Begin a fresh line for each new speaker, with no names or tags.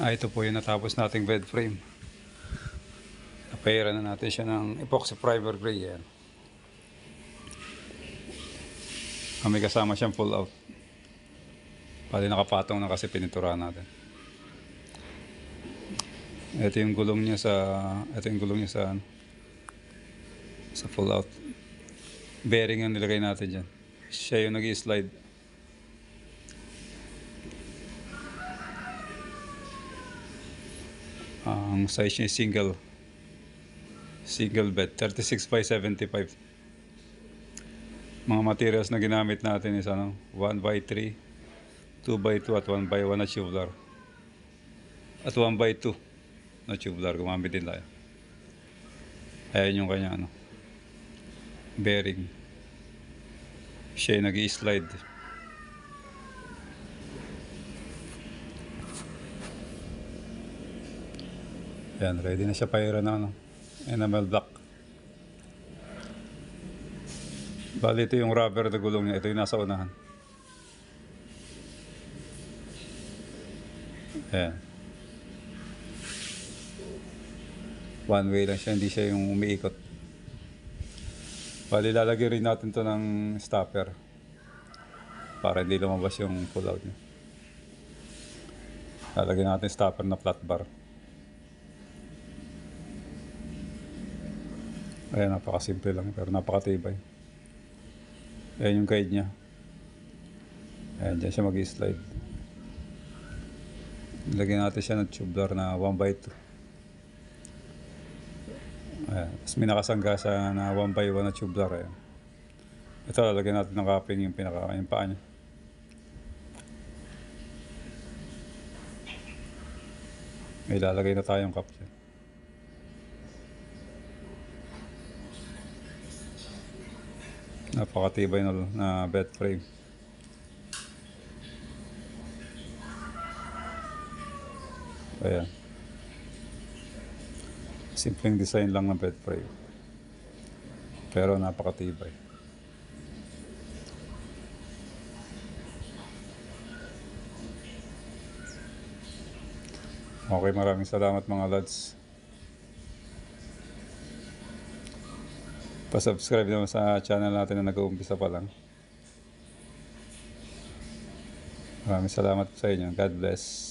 Ito po yung natapos nating bed frame. Napairan na natin siya ng epoxy primer gray. Yan. May kasama siyang pull out. Pali nakapatong na kasi pininturahan natin. Ito yung gulong niya sa pull out. Bearing ang nilagay natin dyan. Siya yung nag-i-slide. Ang size niya single bed, 36 by 75. Mga materials na ginamit natin is 1x3, 2x2 at 1x1 na tubular. At 1x2 na tubular, gumamit din tayo. Ayan yung kanya bearing. Siya yung nag-i-slide. Ayan, ready na siya pairan na enamel black. Bali ito yung rubber na gulong niya. Ito yung nasa unahan. Ayan. One way lang siya, hindi siya yung umiikot. Bali lalagyan rin natin to ng stopper para hindi lumabas yung pull out niya. Lalagyan natin stopper na flat bar. Ayan, napakasimple lang pero napakatibay. Ayan yung guide niya. Ayan, dyan siya mag-slide. Lagyan natin siya ng tubular na 1x2. Ayan. Tapos may nakasangga sa na 1x1 na tubular. Ayan. Ito, lalagyan natin ng cupping yung paa niya. May lalagay na tayong cup dyan. Napakatibay na bed frame. Ayan. Simpleng design lang ng bed frame. Pero napakatibay. Okay, maraming salamat mga lads. Pa-subscribe naman sa channel natin na nag-uumpisa pa lang. Maraming salamat sa inyo. God bless.